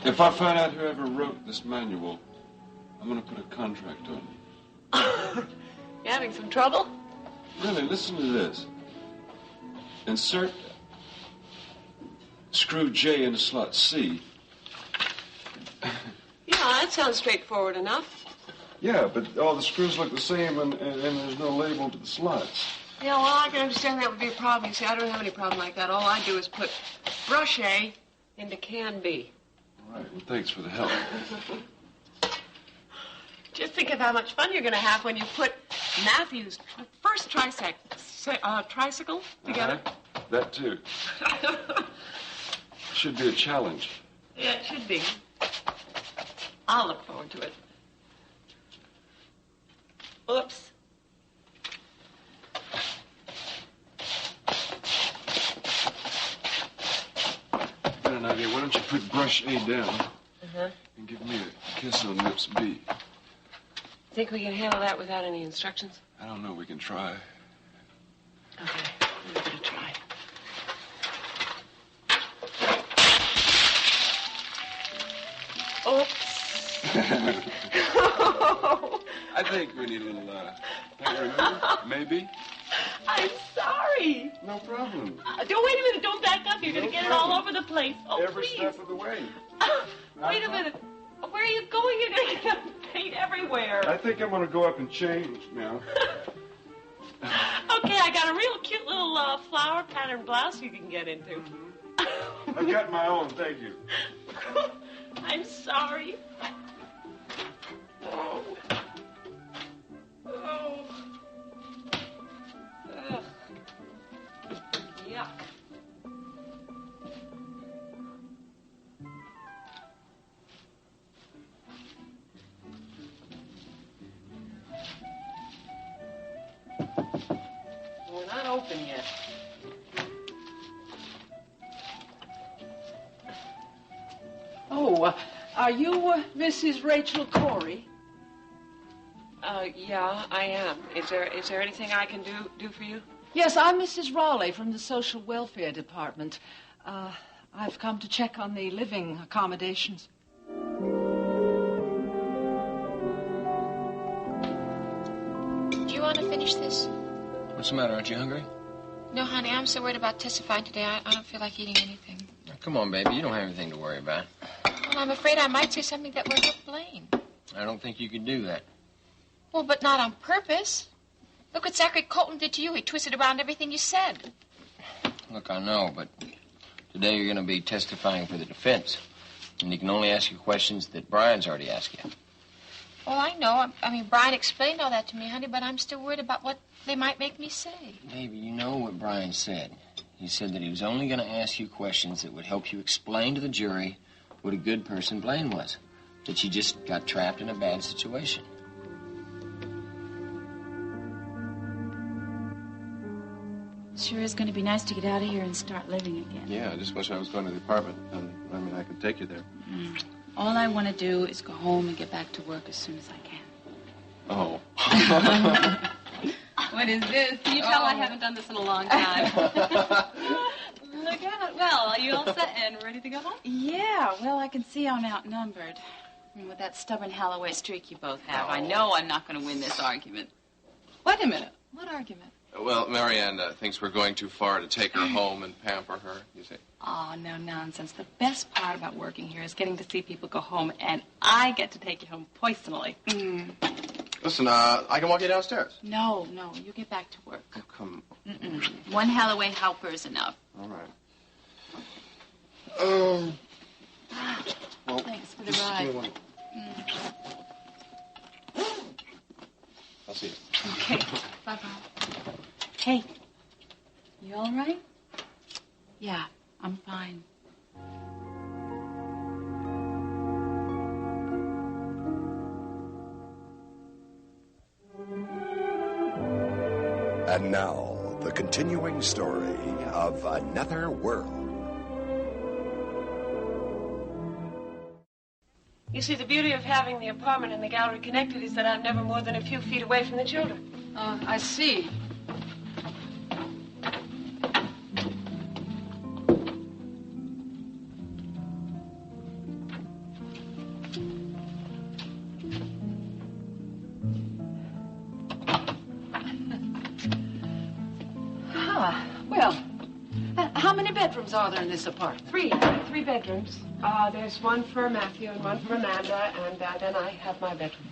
If I find out whoever wrote this manual, I'm going to put a contract on you. You having some trouble? Really, listen to this. Insert screw J into slot C. Yeah, that sounds straightforward enough. Yeah, but all the screws look the same and there's no label to the slots. Yeah, well, I can understand that would be a problem. You see, I don't have any problem like that. All I do is put brush A into can B. All right, well, thanks for the help. Just think of how much fun you're going to have when you put Matthew's first tricycle together. That too. Should be a challenge. Yeah, it should be. I'll look forward to it. Oops. Got an idea. Why don't you put brush A down and give me a kiss on lips B? Think we can handle that without any instructions? I don't know. We can try. Okay, we'll give it a try. Oops. I think we need a little, remover, maybe? I'm sorry. No problem. Don't wait a minute. Don't back up. You're going to get it all over the place. Oh, Every please. step of the way. Wait a minute. Where are you going? You're going to get paint everywhere. I think I'm going to go up and change now. Okay, I got a real cute little flower pattern blouse you can get into. I've got my own, thank you. I'm sorry. Oh. Oh. Ugh. Yuck. We're not open yet. Oh, are you Mrs. Rachel Cory? Yeah, I am. Is there anything I can do for you? Yes, I'm Mrs. Raleigh from the Social Welfare Department. I've come to check on the living accommodations. Do you want to finish this? What's the matter? Aren't you hungry? No, honey, I'm so worried about testifying today. I don't feel like eating anything. Now, come on, baby. You don't have anything to worry about. Well, I'm afraid I might say something that will hurt Blaine. I don't think you could do that. Well, but not on purpose. Look what Zachary Colton did to you. He twisted around everything you said. Look, I know, but today you're going to be testifying for the defense. And you can only ask you questions that Brian's already asked you. Well, I know. I mean, Brian explained all that to me, honey, but I'm still worried about what they might make me say. Baby, you know what Brian said. He said that he was only going to ask you questions that would help you explain to the jury what a good person Blaine was. That you just got trapped in a bad situation. Sure is going to be nice to get out of here and start living again. Yeah, I just wish I was going to the apartment. I could take you there. All I want to do is go home and get back to work as soon as I can. Oh. What is this? Can you tell I haven't done this in a long time? Look out. Well, are you all set and ready to go home? Yeah, well, I can see I'm outnumbered. And with that stubborn Holloway streak you both have, I know I'm not going to win this argument. Wait a minute. What argument? Well, Marianne thinks we're going too far to take her home and pamper her, you see. Oh, no nonsense. The best part about working here is getting to see people go home, and I get to take you home personally. Listen, I can walk you downstairs. No, you get back to work. Oh, come on. One Holloway helper is enough. All right. Well, thanks for the ride. I'll see you. Okay, bye-bye. Hey, you all right? Yeah, I'm fine. And now, the continuing story of Another World. You see, the beauty of having the apartment and the gallery connected is that I'm never more than a few feet away from the children. I see. Well, how many bedrooms are there in this apartment? Three bedrooms. There's one for Matthew and one for Amanda, and then I have my bedroom.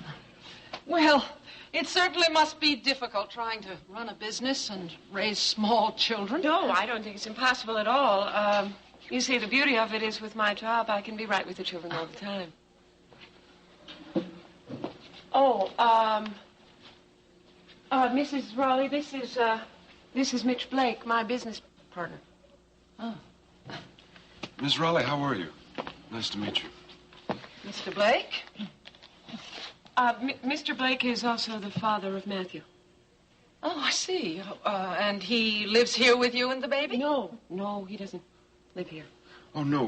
Well, it certainly must be difficult trying to run a business and raise small children. No, I don't think it's impossible at all. You see, the beauty of it is with my job, I can be right with the children all the time. Oh, Mrs. Raleigh, this is Mitch Blake, my business partner. Oh. Miss Raleigh, how are you? Nice to meet you. Mr. Blake? Mr. Blake is also the father of Matthew. Oh, I see. And he lives here with you and the baby? No, he doesn't live here. Oh, no,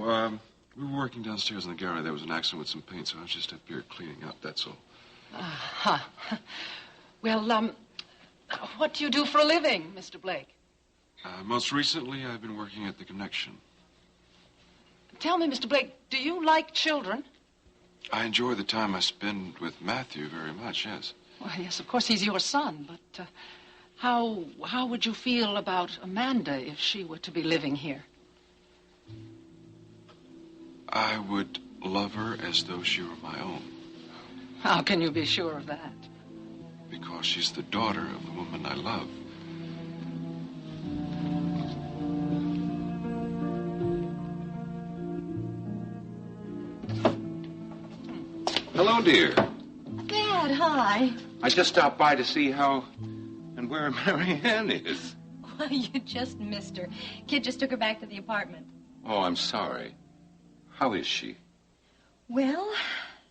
we were working downstairs in the gallery. There was an accident with some paint, so I was just up here cleaning up, that's all. Well, what do you do for a living, Mr. Blake? Most recently, I've been working at the Connection. Tell me, Mr. Blake, do you like children? I enjoy the time I spend with Matthew very much, yes. Well, yes, of course, he's your son, but how would you feel about Amanda if she were to be living here? I would love her as though she were my own. How can you be sure of that? Because she's the daughter of the woman I love. Hello, dear. Dad, hi. I just stopped by to see how and where Marianne is. Well, you just missed her. Kid just took her back to the apartment. Oh, I'm sorry. How is she? Well,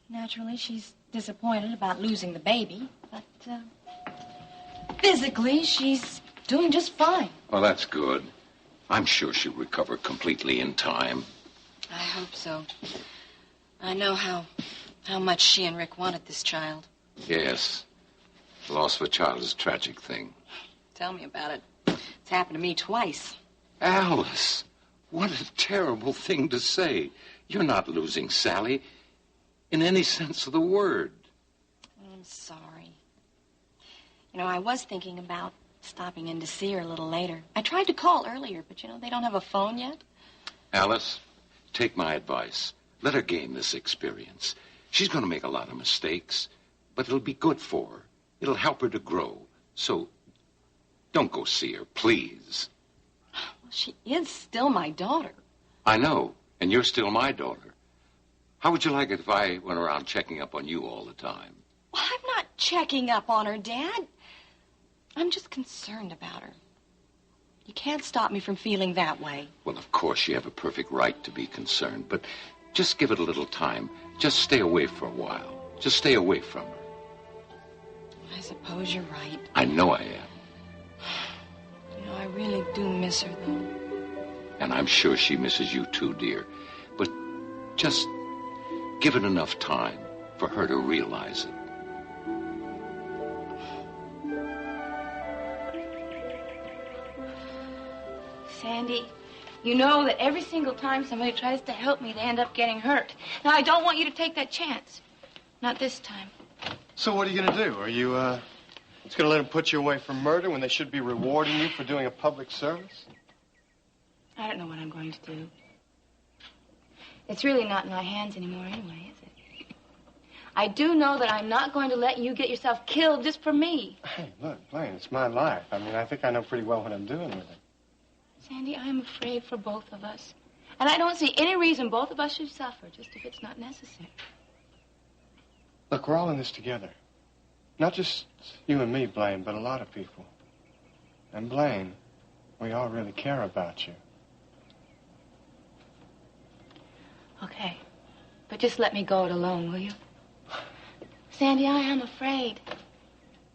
naturally, she's disappointed about losing the baby, but physically, she's doing just fine. Well, that's good. I'm sure she'll recover completely in time. I hope so. I know how much she and Rick wanted this child. Yes. The loss of a child is a tragic thing. Tell me about it. It's happened to me twice. Alice, what a terrible thing to say. You're not losing Sally in any sense of the word. I'm sorry. You know, I was thinking about stopping in to see her a little later. I tried to call earlier, but, they don't have a phone yet. Alice, take my advice. Let her gain this experience. She's going to make a lot of mistakes, but it'll be good for her. It'll help her to grow. So don't go see her, please. Well, she is still my daughter. I know, and you're still my daughter. How would you like it if I went around checking up on you all the time? Well, I'm not checking up on her, Dad. I'm just concerned about her. You can't stop me from feeling that way. Well, of course, you have a perfect right to be concerned, but just give it a little time. Just stay away for a while. Just stay away from her. I suppose you're right. I know I am. I really do miss her, though. And I'm sure she misses you too, dear. But just give it enough time for her to realize it. Sandy, you know that every single time somebody tries to help me, they end up getting hurt. Now, I don't want you to take that chance. Not this time. So what are you going to do? Are you, just going to let them put you away for murder when they should be rewarding you for doing a public service? I don't know what I'm going to do. It's really not in my hands anymore anyway, is it? I do know that I'm not going to let you get yourself killed just for me. Hey, look, Blaine, it's my life. I mean, I think I know pretty well what I'm doing with it. Sandy, I'm afraid for both of us. And I don't see any reason both of us should suffer, just if it's not necessary. Look, we're all in this together. Not just you and me, Blaine, but a lot of people. And Blaine, we all really care about you. Okay. But just let me go it alone, will you? Sandy, I am afraid.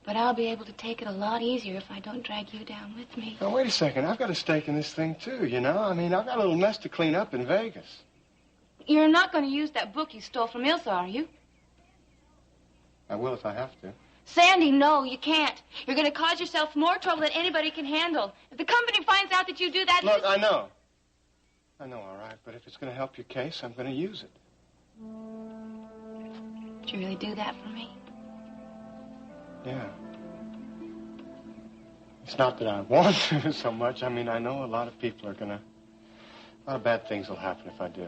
But I'll be able to take it a lot easier if I don't drag you down with me. Now, wait a second. I've got a stake in this thing, too, you know? I mean, I've got a little mess to clean up in Vegas. You're not going to use that book you stole from Ilsa, are you? I will if I have to. Sandy, no, you can't. You're going to cause yourself more trouble than anybody can handle. If the company finds out that you do that... Look, I know. I know, all right. But if it's going to help your case, I'm going to use it. Would you really do that for me? Yeah. It's not that I want to so much. I mean, I know a lot of people are gonna... A lot of bad things will happen if I do.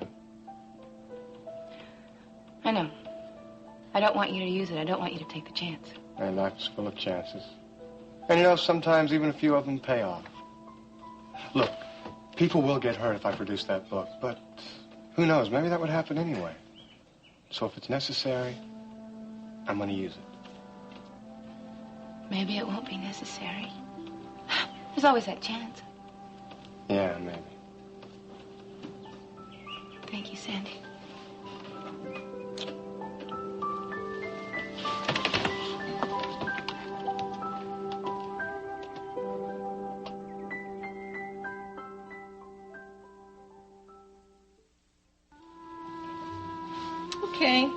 I know. I don't want you to use it. I don't want you to take the chance. And life's full of chances. And you know, sometimes even a few of them pay off. Look, people will get hurt if I produce that book, but who knows? Maybe that would happen anyway. So if it's necessary, I'm going to use it. Maybe it won't be necessary. There's always that chance. Yeah, maybe. Thank you, Sandy. Okay.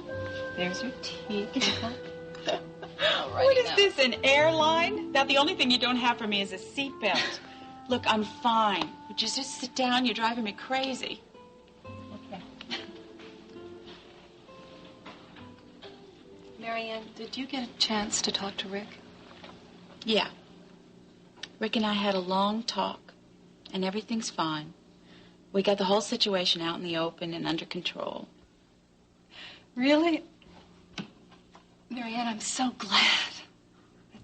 There's your tea. What is this, an airline? About the only thing you don't have for me is a seatbelt. Look, I'm fine. Would you just sit down? You're driving me crazy. Okay. Marianne, did you get a chance to talk to Rick? Yeah. Rick and I had a long talk, and everything's fine. We got the whole situation out in the open and under control. Really? Marianne, I'm so glad.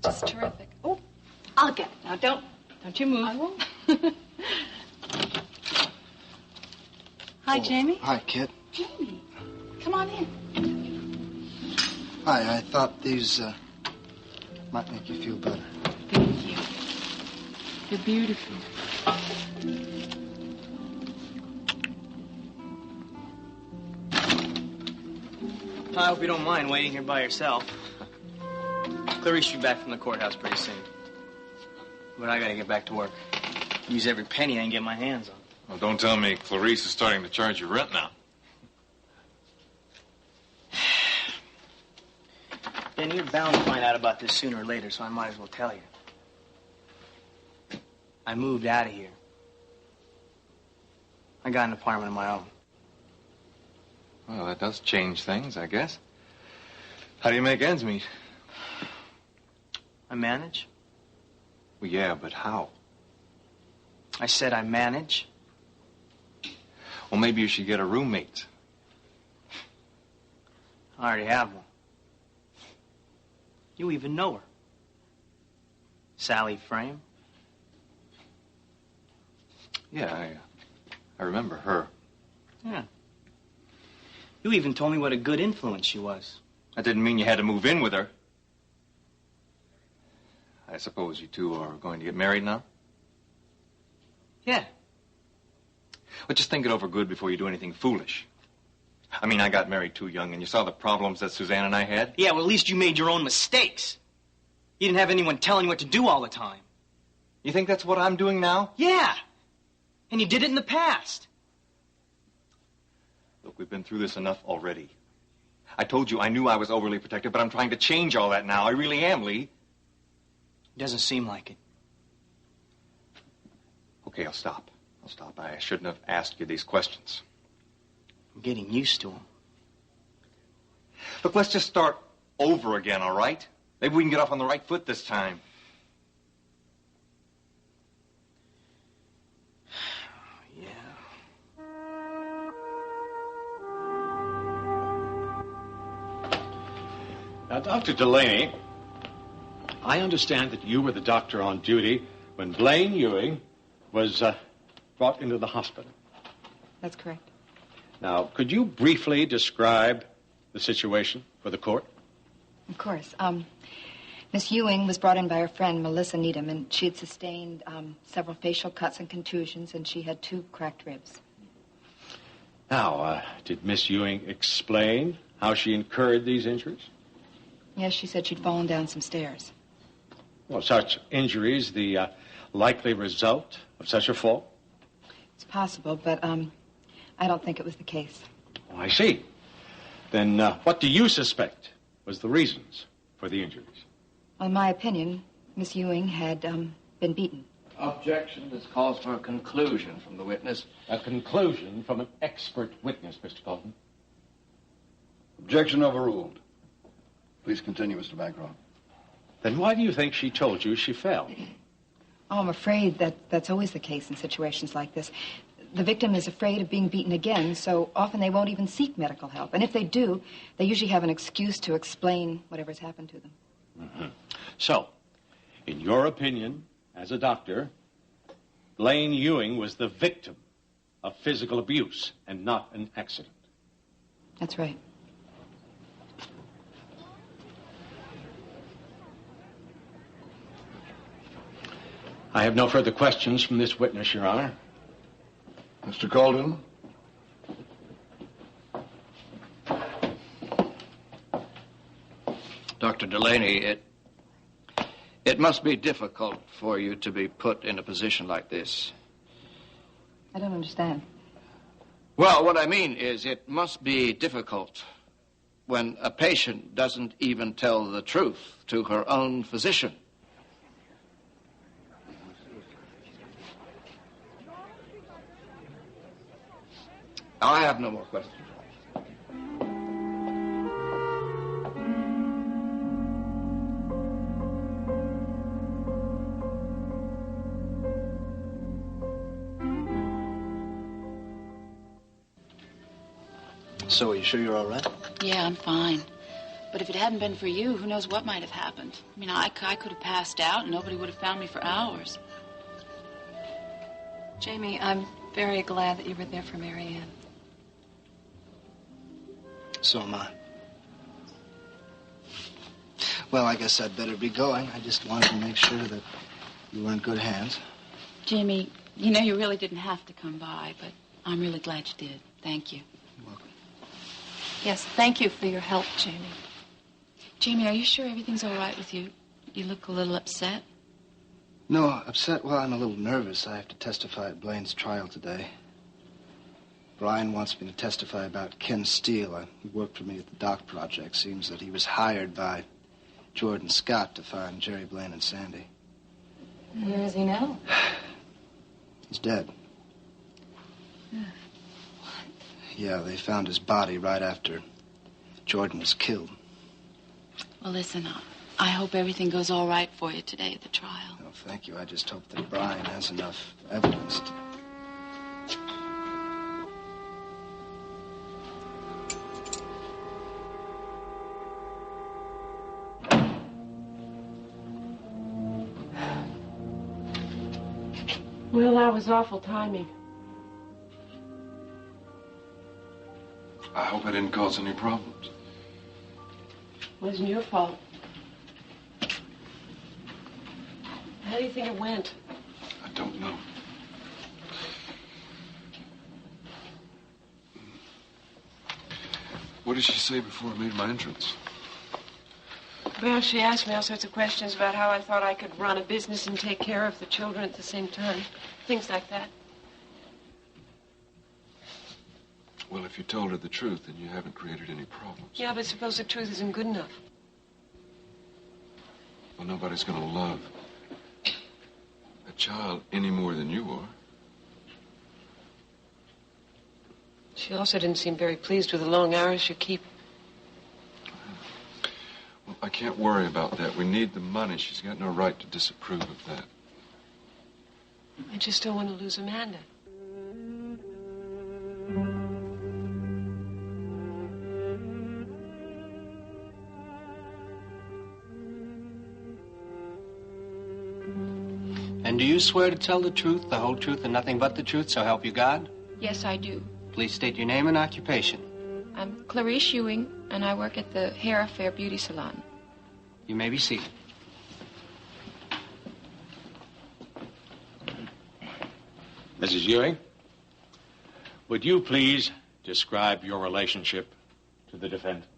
That's just terrific. Oh, I'll get it. Now, don't you move. I won't. Hi, Jamie. Hi, kid. Jamie, come on in. Hi, I thought these might make you feel better. Thank you. You're beautiful. I hope you don't mind waiting here by yourself. Clarice will be back from the courthouse pretty soon. But I gotta get back to work. Use every penny I can get my hands on. Well, don't tell me Clarice is starting to charge you rent now. Then you're bound to find out about this sooner or later, so I might as well tell you. I moved out of here. I got an apartment of my own. Well, that does change things, I guess. How do you make ends meet? I manage. Well, yeah, but how? I said I manage. Well, maybe you should get a roommate. I already have one. You even know her. Sally Frame. Yeah, I remember her. Yeah. You even told me what a good influence she was. That didn't mean you had to move in with her. I suppose you two are going to get married now? Yeah. Well, just think it over good before you do anything foolish. I mean, I got married too young, and you saw the problems that Suzanne and I had. Yeah, well, at least you made your own mistakes. You didn't have anyone telling you what to do all the time. You think that's what I'm doing now? Yeah. And you did it in the past. Look, we've been through this enough already. I told you I knew I was overly protective, but I'm trying to change all that now. I really am, Leigh. Doesn't seem like it. Okay, I'll stop. I shouldn't have asked you these questions. I'm getting used to them. Look, let's just start over again, all right? Maybe we can get off on the right foot this time. Now, Dr. Delaney, I understand that you were the doctor on duty when Blaine Ewing was brought into the hospital. That's correct. Now, could you briefly describe the situation for the court? Of course. Miss Ewing was brought in by her friend, Melissa Needham, and she had sustained several facial cuts and contusions, and she had 2 cracked ribs. Now, did Miss Ewing explain how she incurred these injuries? Yes, she said she'd fallen down some stairs. Well, such injuries the likely result of such a fall? It's possible, but I don't think it was the case. Oh, I see. Then what do you suspect was the reasons for the injuries? Well, in my opinion, Miss Ewing had been beaten. Objection. This calls for a conclusion from the witness. A conclusion from an expert witness, Mr. Colton. Objection overruled. Please continue, Mr. Bancroft. Then why do you think she told you she fell? Oh, I'm afraid that's always the case in situations like this. The victim is afraid of being beaten again, so often they won't even seek medical help. And if they do, they usually have an excuse to explain whatever's happened to them. Mm-hmm. So, in your opinion, as a doctor, Blaine Ewing was the victim of physical abuse and not an accident. That's right. I have no further questions from this witness, Your Honor. Mr. Colden? Dr. Delaney, it must be difficult for you to be put in a position like this. I don't understand. Well, what I mean is it must be difficult when a patient doesn't even tell the truth to her own physician. I have no more questions. So, are you sure you're all right? Yeah, I'm fine. But if it hadn't been for you, who knows what might have happened. I mean, I could have passed out and nobody would have found me for hours. Jamie, I'm very glad that you were there for Marianne. So am I. Well, I guess I'd better be going. I just wanted to make sure that you were in good hands. Jimmy, you know you really didn't have to come by, but I'm really glad you did. Thank you. You're welcome. Yes, thank you for your help, Jamie. Jamie, are you sure everything's all right with you? You look a little upset. No, upset? Well, I'm a little nervous. I have to testify at Blaine's trial today. Brian wants me to testify about Ken Steele. He worked for me at the Dock Project. Seems that he was hired by Jordan Scott to find Jerry, Blaine, and Sandy. Where is he now? He's dead. Yeah, they found his body right after Jordan was killed. Well, listen, I hope everything goes all right for you today at the trial. Oh, thank you. I just hope that Brian has enough evidence to... Well, that was awful timing. I hope I didn't cause any problems. Wasn't your fault. How do you think it went? I don't know. What did she say before I made my entrance? Well, she asked me all sorts of questions about how I thought I could run a business and take care of the children at the same time. Things like that. Well, if you told her the truth, then you haven't created any problems. Yeah, but suppose the truth isn't good enough. Well, nobody's going to love a child any more than you are. She also didn't seem very pleased with the long hours you keep. Well, I can't worry about that. We need the money. She's got no right to disapprove of that. I just don't want to lose Amanda. And do you swear to tell the truth, the whole truth, and nothing but the truth, so help you God? Yes, I do. Please state your name and occupation. I'm Clarice Ewing, and I work at the Hair Affair Beauty Salon. You may be seated. Mrs. Ewing, would you please describe your relationship to the defendant?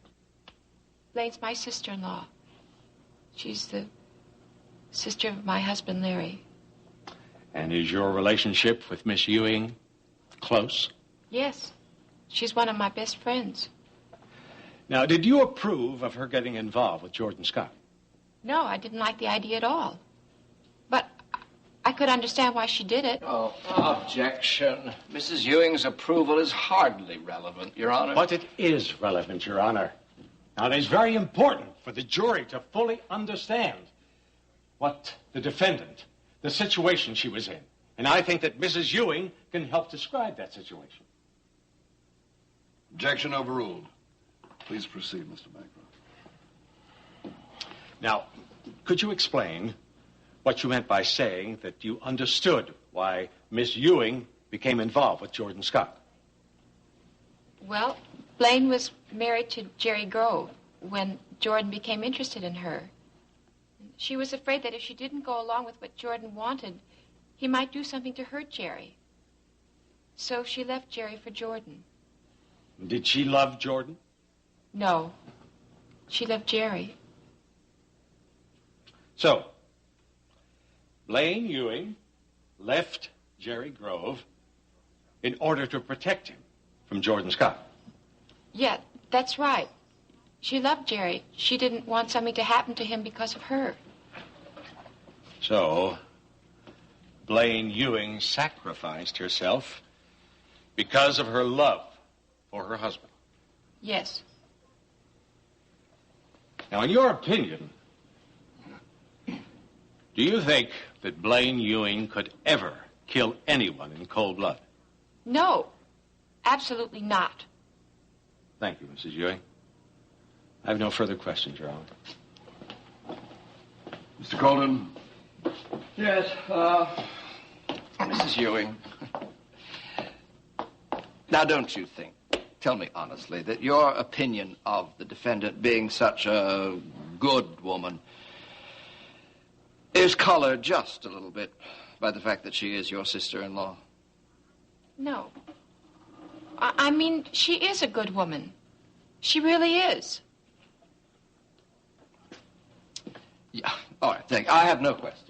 Blaine's my sister-in-law. She's the sister of my husband, Larry. And is your relationship with Miss Ewing close? Yes. She's one of my best friends. Now, did you approve of her getting involved with Jordan Scott? No, I didn't like the idea at all. But I could understand why she did it. Oh, objection. Mrs. Ewing's approval is hardly relevant, Your Honor. But it is relevant, Your Honor. Now, it is very important for the jury to fully understand what the defendant, the situation she was in. And I think that Mrs. Ewing can help describe that situation. Objection overruled. Please proceed, Mr. Bancroft. Now, could you explain what you meant by saying that you understood why Miss Ewing became involved with Jordan Scott? Well, Blaine was married to Jerry Grove when Jordan became interested in her. She was afraid that if she didn't go along with what Jordan wanted, he might do something to hurt Jerry. So she left Jerry for Jordan. Did she love Jordan? No. She loved Jerry. So, Blaine Ewing left Jerry Grove in order to protect him from Jordan Scott. Yeah, that's right. She loved Jerry. She didn't want something to happen to him because of her. So, Blaine Ewing sacrificed herself because of her love for her husband. Yes. Now, in your opinion, do you think that Blaine Ewing could ever kill anyone in cold blood? No, absolutely not. Thank you, Mrs. Ewing. I have no further questions, Your Honor. Mr. Colden. Yes, Mrs. Ewing. Now, don't you think, tell me honestly, that your opinion of the defendant being such a good woman is colored just a little bit by the fact that she is your sister-in-law? No. I mean, she is a good woman. She really is. Yeah, all right, thank you. I have no question.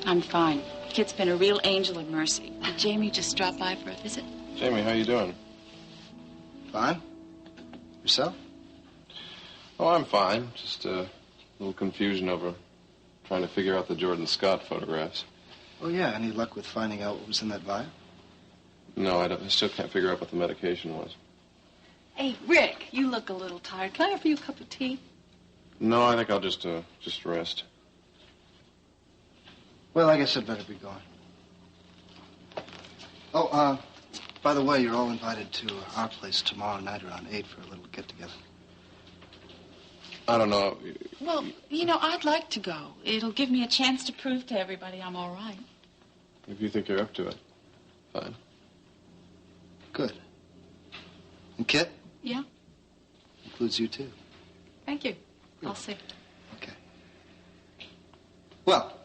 I'm fine. Kid's been a real angel of mercy. Did Jamie just drop by for a visit? Jamie, how you doing? Fine. Yourself? Oh, I'm fine. Just a little confusion over trying to figure out the Jordan Scott photographs. Oh, yeah. Any luck with finding out what was in that vial? No, I still can't figure out what the medication was. Hey, Rick, you look a little tired. Can I offer you a cup of tea? No, I think I'll just rest. Well, I guess I'd better be going. Oh, by the way, you're all invited to our place tomorrow night around 8 for a little get-together. I don't know. Well, you know, I'd like to go. It'll give me a chance to prove to everybody I'm all right. If you think you're up to it, fine. Good. And Kit? Yeah? Includes you, too. Thank you. I'll see. Okay. Well,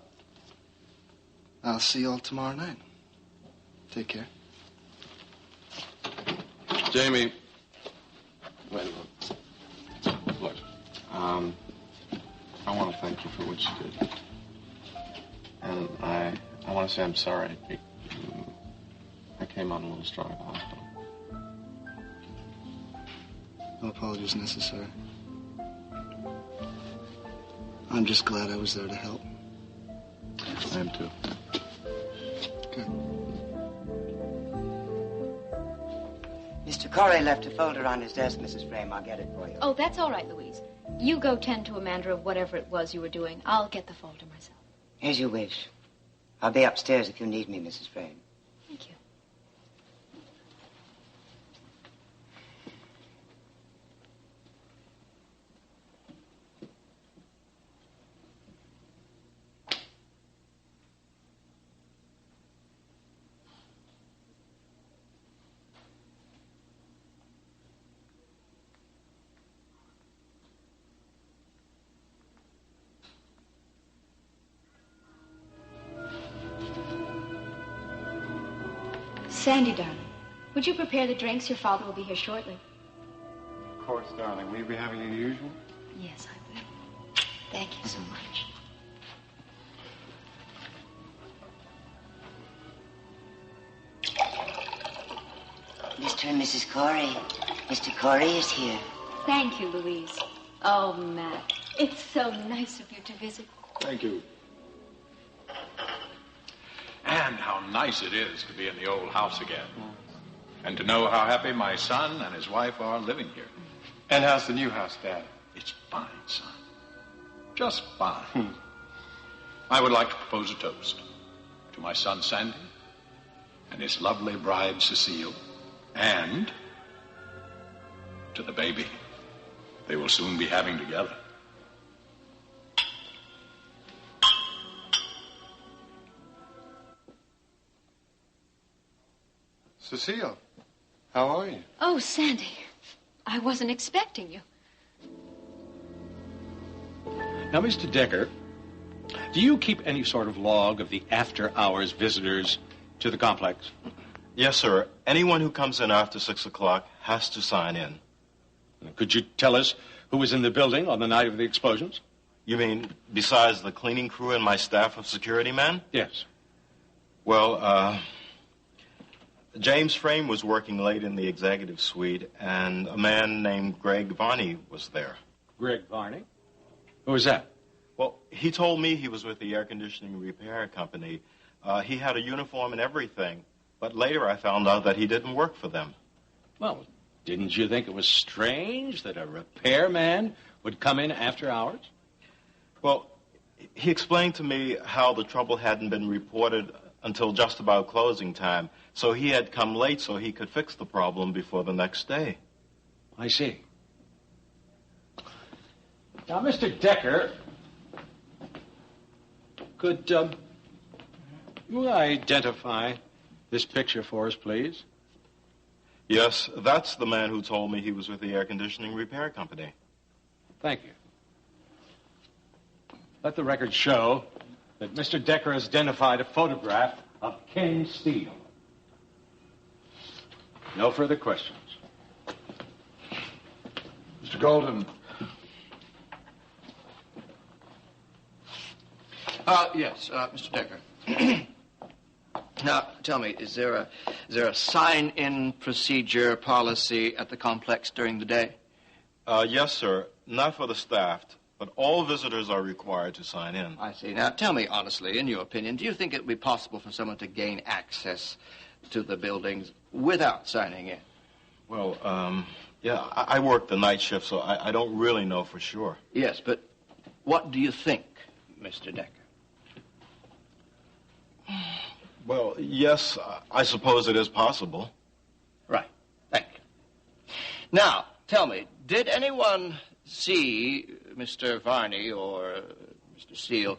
I'll see you all tomorrow night. Take care. Jamie, wait a minute. Look, I want to thank you for what you did. And I want to say I'm sorry. I came on a little strong at the hospital. No apologies necessary. I'm just glad I was there to help. I am too. Good. Mr. Cory left a folder on his desk, Mrs. Frame. I'll get it for you. Oh, that's all right, Louise. You go tend to Amanda of whatever it was you were doing. I'll get the folder myself. As you wish. I'll be upstairs if you need me, Mrs. Frame. Thank you. Sandy, darling, would you prepare the drinks? Your father will be here shortly. Of course, darling. Will you be having your usual? Yes, I will. Thank you so much. Mr. and Mrs. Cory. Mr. Cory is here. Thank you, Louise. Oh, Matt, it's so nice of you to visit. Thank you. Anne, how nice it is to be in the old house again. And to know how happy my son and his wife are living here. And how's the new house, Dad? It's fine, son. Just fine. I would like to propose a toast to my son, Sandy, and his lovely bride, Cecile, and to the baby they will soon be having together. Cecile, how are you? Oh, Sandy, I wasn't expecting you. Now, Mr. Decker, do you keep any sort of log of the after-hours visitors to the complex? Yes, sir. Anyone who comes in after 6 o'clock has to sign in. Could you tell us who was in the building on the night of the explosions? You mean besides the cleaning crew and my staff of security men? Yes. Well, James Frame was working late in the executive suite, and a man named Greg Varney was there. Greg Varney? Who was that? Well, he told me he was with the air conditioning repair company. He had a uniform and everything, but later I found out that he didn't work for them. Well, didn't you think it was strange that a repairman would come in after hours? Well, he explained to me how the trouble hadn't been reported until just about closing time, so he had come late so he could fix the problem before the next day. I see. Now, Mr. Decker, could you identify this picture for us, please? Yes, that's the man who told me he was with the air conditioning repair company. Thank you. Let the record show that Mr. Decker has identified a photograph of Ken Steele. No further questions. Mr. Golden. Yes, Mr. Decker. Now, tell me, is there a sign-in procedure policy at the complex during the day? Yes, sir. Not for the staff, but all visitors are required to sign in. I see. Now, tell me honestly, in your opinion, do you think it would be possible for someone to gain access to the buildings without signing in? Well, yeah, I work the night shift, so I don't really know for sure. Yes, but what do you think, Mr. Decker? Well, yes, I suppose it is possible. Right. Thank you. Now, tell me, did anyone see Mr. Varney or Mr. Steele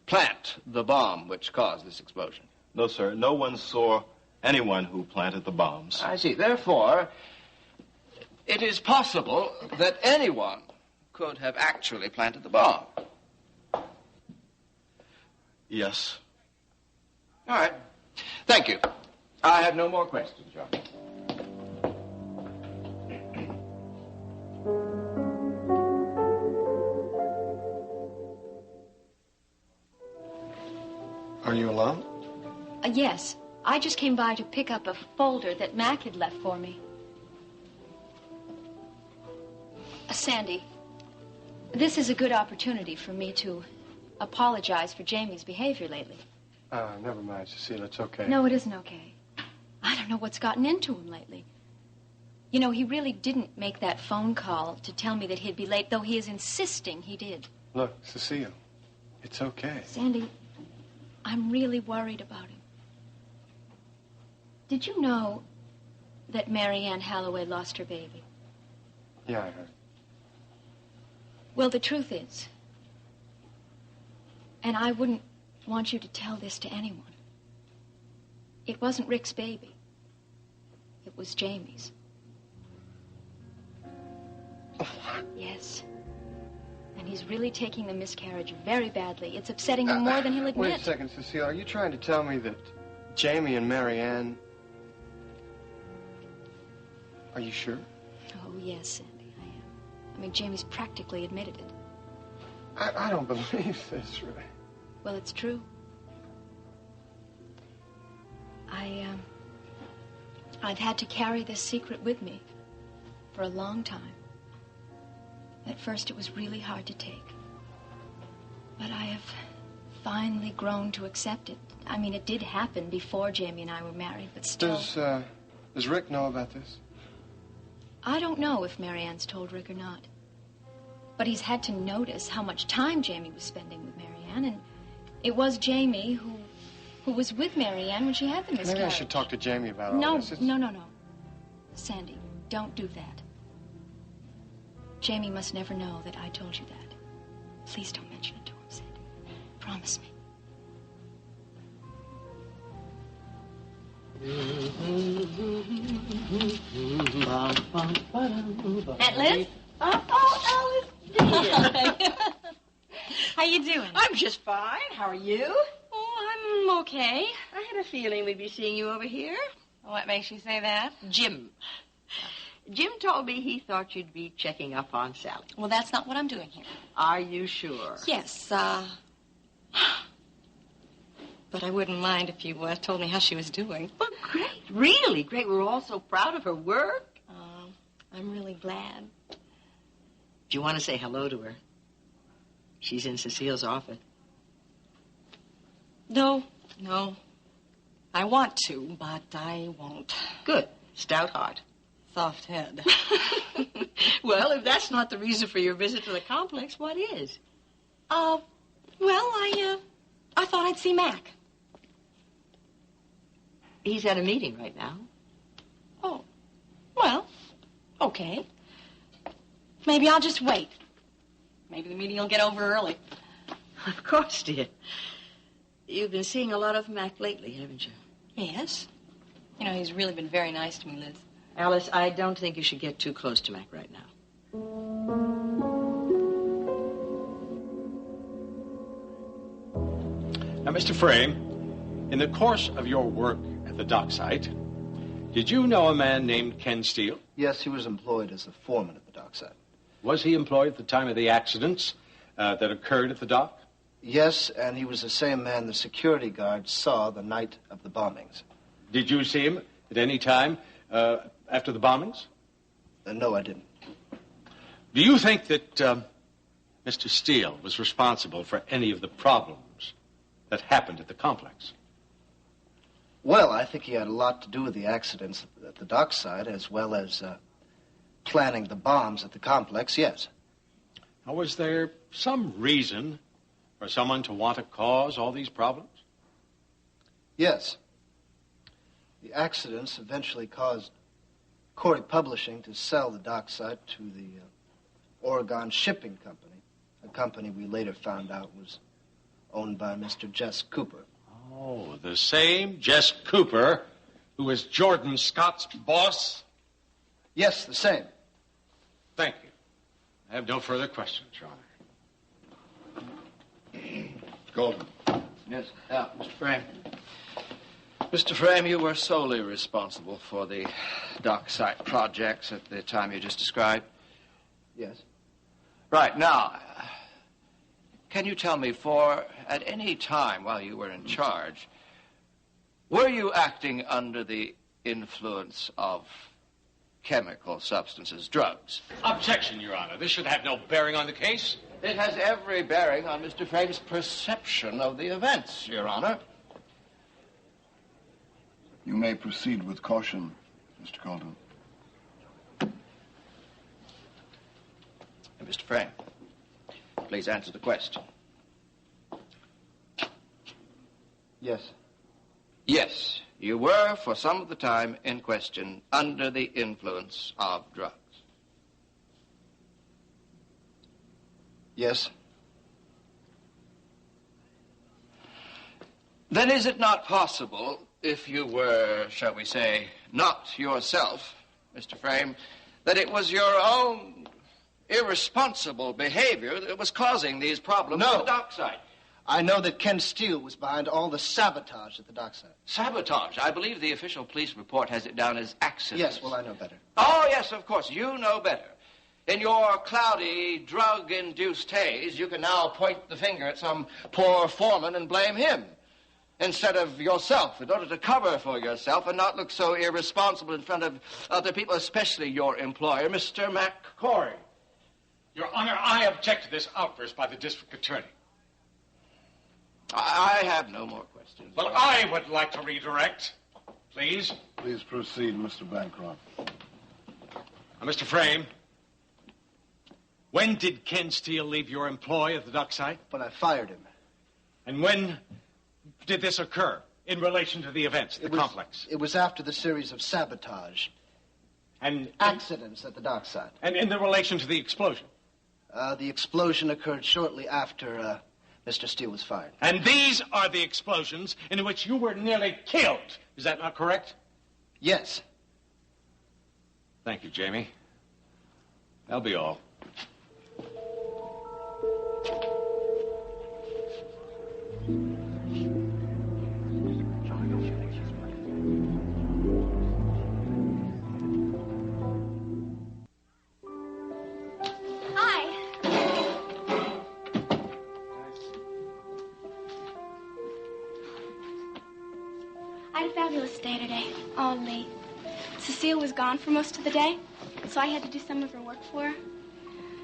plant the bomb which caused this explosion? No, sir. No one saw anyone who planted the bombs. I see. Therefore, it is possible that anyone could have actually planted the bomb. Yes. All right. Thank you. I have no more questions, John. Are you alone? Yes. I just came by to pick up a folder that Mac had left for me. Sandy, this is a good opportunity for me to apologize for Jamie's behavior lately. Never mind, Cecile. It's okay. No, it isn't okay. I don't know what's gotten into him lately. You know, he really didn't make that phone call to tell me that he'd be late, though he is insisting he did. Look, Cecile, it's okay. Sandy, I'm really worried about him. Did you know that Marianne Holloway lost her baby? Yeah, I heard. Well, the truth is, and I wouldn't want you to tell this to anyone, it wasn't Rick's baby. It was Jamie's. Yes. And he's really taking the miscarriage very badly. It's upsetting him more than he'll admit. Wait a second, Cecile. Are you trying to tell me that Jamie and Marianne... Are you sure? Oh, yes, Sandy, I am. I mean, Jamie's practically admitted it. I don't believe this, really. Well, it's true. I've had to carry this secret with me for a long time. At first, it was really hard to take. But I have finally grown to accept it I mean, it did happen before Jamie and I were married, but still. Does Rick know about this? I don't know if Marianne's told Rick or not. But he's had to notice how much time Jamie was spending with Marianne, and it was Jamie who was with Marianne when she had the miscarriage. Maybe I should talk to Jamie about all this. No. Sandy, don't do that. Jamie must never know that I told you that. Please don't mention it to him, Sandy. Promise me. Aunt Liz? Oh, Alice, dear. How you doing? I'm just fine. How are you? Oh, I'm okay. I had a feeling we'd be seeing you over here. What makes you say that? Jim. Jim told me he thought you'd be checking up on Sally. Well, that's not what I'm doing here. Are you sure? Yes, but I wouldn't mind if you told me how she was doing. Well, great. Really great. We're all so proud of her work. I'm really glad. Do you want to say hello to her? She's in Cecile's office. No. I want to, but I won't. Good. Stout heart. Soft head. Well, if that's not the reason for your visit to the complex, what is? Well, I thought I'd see Mac. He's at a meeting right now. Oh, well, okay. Maybe I'll just wait. Maybe the meeting will get over early. Of course, dear. You've been seeing a lot of Mac lately, haven't you? Yes. You know, he's really been very nice to me, Liz. Alice, I don't think you should get too close to Mac right now. Now, Mr. Frame, in the course of your work at the dock site, did you know a man named Ken Steele? Yes, he was employed as a foreman at the dock site. Was he employed at the time of the accidents that occurred at the dock? Yes, and he was the same man the security guard saw the night of the bombings. Did you see him at any time after the bombings? No, I didn't. Do you think that Mr. Steele was responsible for any of the problems that happened at the complex? Well, I think he had a lot to do with the accidents at the dock site, as well as planning the bombs at the complex, yes. Now, was there some reason for someone to want to cause all these problems? Yes. The accidents eventually caused Cory Publishing to sell the dock site to the Oregon Shipping Company, a company we later found out was owned by Mr. Jess Cooper. Oh, the same Jess Cooper who was Jordan Scott's boss? Yes, the same. Thank you. I have no further questions, Your Honor. Golden. Yes, Mr. Frame. Mr. Frame, you were solely responsible for the dock site projects at the time you just described? Yes. Right. Now, can you tell me, at any time while you were in charge, were you acting under the influence of chemical substances, drugs? Objection, Your Honor. This should have no bearing on the case. It has every bearing on Mr. Frame's perception of the events, Your Honor. You may proceed with caution, Mr. Golden. Mr. Frame, please answer the question. Yes. Yes, you were, for some of the time in question, under the influence of drugs. Yes. Then is it not possible, if you were, shall we say, not yourself, Mr. Frame, that it was your own irresponsible behavior that was causing these problems at the dock site? I know that Ken Steele was behind all the sabotage at the dock site. Sabotage? I believe the official police report has it down as accidents. Yes, well, I know better. Oh, yes, of course. You know better. In your cloudy, drug-induced haze, you can now point the finger at some poor foreman and blame him instead of yourself, in order to cover for yourself and not look so irresponsible in front of other people, especially your employer, Mr. McCory. Your Honor, I object to this outburst by the district attorney. I have no more questions. Well, I would like to redirect. Please. Please proceed, Mr. Bancroft. Now, Mr. Frame, when did Ken Steele leave your employ at the dock site? When I fired him. And when did this occur in relation to the events, the complex? It was after the series of sabotage. And accidents at the dock site. And in the relation to the explosion? The explosion occurred shortly after Mr. Steele was fired. And these are the explosions in which you were nearly killed. Is that not correct? Yes. Thank you, Jamie. That'll be all. I had a fabulous day today. Only Cecile was gone for most of the day, so I had to do some of her work for her.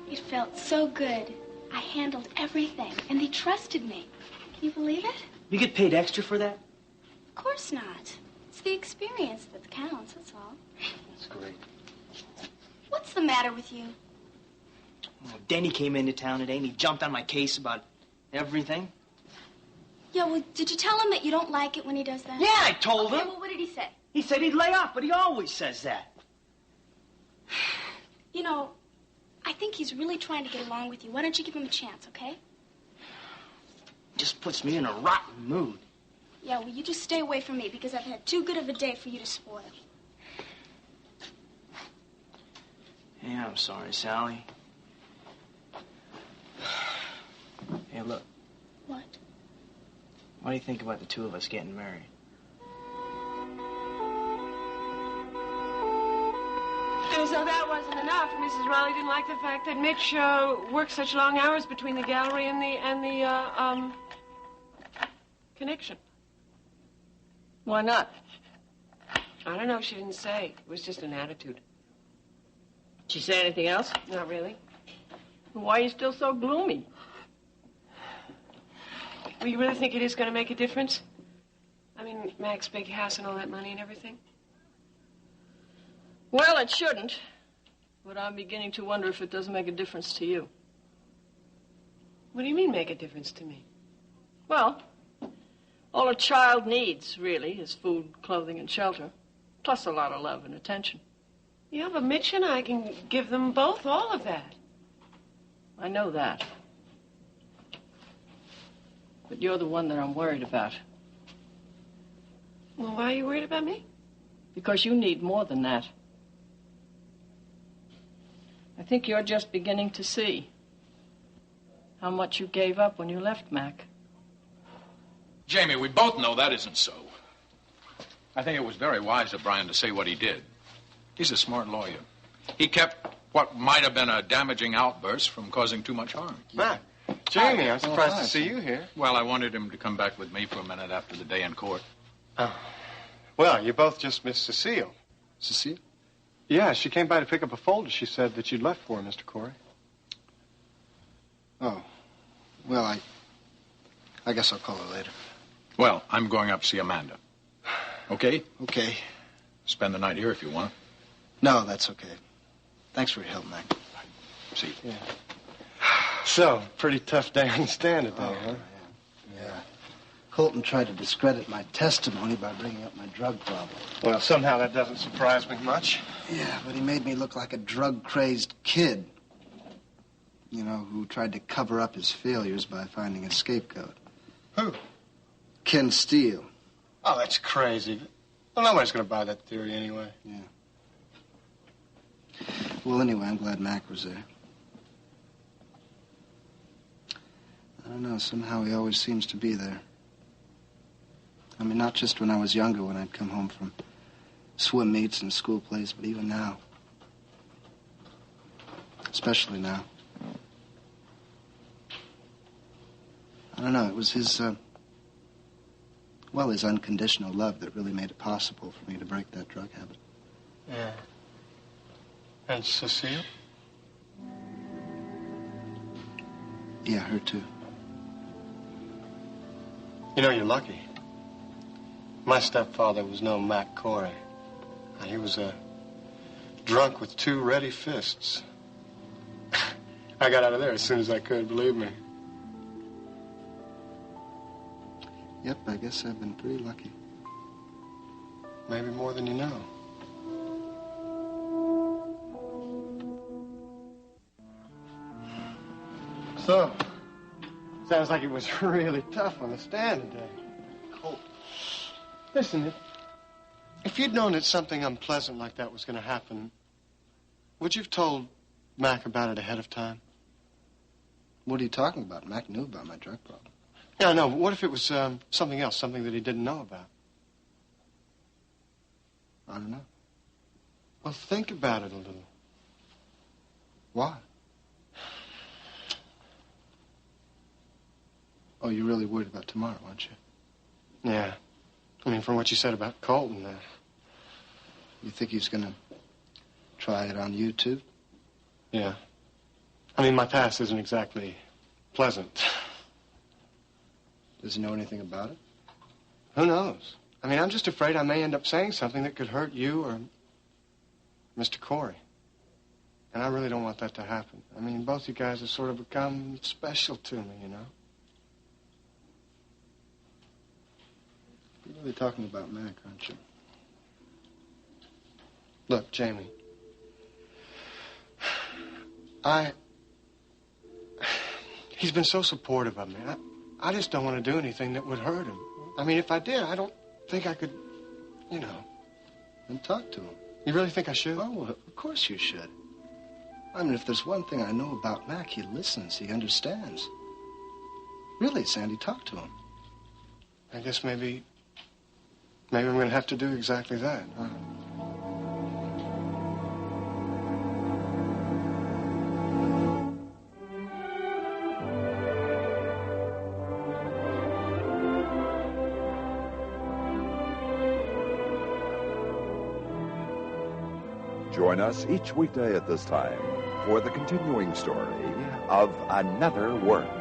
It felt so good. I handled everything, and they trusted me. Can you believe it? You get paid extra for that? Of course not. It's the experience that counts, that's all. That's great. What's the matter with you? Well, Denny came into town today, and he jumped on my case about everything. Yeah, well, did you tell him that you don't like it when he does that? Yeah, I told him. Well, what did he say? He said he'd lay off, but he always says that. You know, I think he's really trying to get along with you. Why don't you give him a chance, okay? Just puts me in a rotten mood. Yeah, well, you just stay away from me because I've had too good of a day for you to spoil. Yeah, I'm sorry, Sally. Hey, look. What? What do you think about the two of us getting married? And so that wasn't enough. Mrs. Raleigh didn't like the fact that Mitch worked such long hours between the gallery and the connection. Why not? I don't know. She didn't say. It was just an attitude. Did she say anything else? Not really. Why are you still so gloomy? Well, you really think it is going to make a difference? I mean, Mac's big house and all that money and everything? Well, it shouldn't. But I'm beginning to wonder if it does make a difference to you. What do you mean, make a difference to me? Well, all a child needs, really, is food, clothing, and shelter. Plus a lot of love and attention. Yeah, but Mitch and I can give them both all of that. I know that. But you're the one that I'm worried about. Well, why are you worried about me? Because you need more than that. I think you're just beginning to see how much you gave up when you left Mac. Jamie, we both know that isn't so. I think it was very wise of Brian to say what he did. He's a smart lawyer. He kept what might have been a damaging outburst from causing too much harm. Mac, Jamie, I'm surprised to see you here. Well, I wanted him to come back with me for a minute after the day in court. Oh. Well, you both just missed Cecile. Cecile? Yeah, she came by to pick up a folder she said that you'd left for her, Mr. Cory. Oh. Well, I guess I'll call her later. Well, I'm going up to see Amanda. Okay? Okay. Spend the night here if you want. No, that's okay. Thanks for your help, Mac. See. Yeah. So, pretty tough day on the stand today, huh? Yeah. Colton tried to discredit my testimony by bringing up my drug problem. Well, somehow that doesn't surprise me much. Yeah, but he made me look like a drug-crazed kid. You know, who tried to cover up his failures by finding a scapegoat. Who? Ken Steele. Oh, that's crazy. Well, nobody's going to buy that theory anyway. Yeah. Well, anyway, I'm glad Mac was there. I don't know, somehow he always seems to be there. I mean, not just when I was younger, when I'd come home from swim meets and school plays, but even now. Especially now. I don't know, it was his, his unconditional love that really made it possible for me to break that drug habit. Yeah. And Cecile? Yeah, her too. You know, you're lucky. My stepfather was no Mac Cory. He was a drunk with 2 ready fists. I got out of there as soon as I could, believe me. Yep, I guess I've been pretty lucky. Maybe more than you know. So, sounds like it was really tough on the stand today. Cool. Listen, if you'd known that something unpleasant like that was going to happen, would you have told Mac about it ahead of time? What are you talking about? Mac knew about my drug problem. Yeah, I know, but what if it was something else, something that he didn't know about? I don't know. Well, think about it a little. Why? Oh, you're really worried about tomorrow, aren't you? Yeah. I mean, from what you said about Colton there. You think he's going to try it on you, too? Yeah. I mean, my past isn't exactly pleasant. Does he know anything about it? Who knows? I mean, I'm just afraid I may end up saying something that could hurt you or Mr. Cory. And I really don't want that to happen. I mean, both you guys have sort of become special to me, you know? You're really talking about Mac, aren't you? Look, Jamie. He's been so supportive of me. I just don't want to do anything that would hurt him. I mean, if I did, I don't think I could, you know. Then talk to him. You really think I should? Oh, well, of course you should. I mean, if there's one thing I know about Mac, he listens, he understands. Really, Sandy, talk to him. I guess maybe I'm going to have to do exactly that, huh? Join us each weekday at this time for the continuing story of Another World.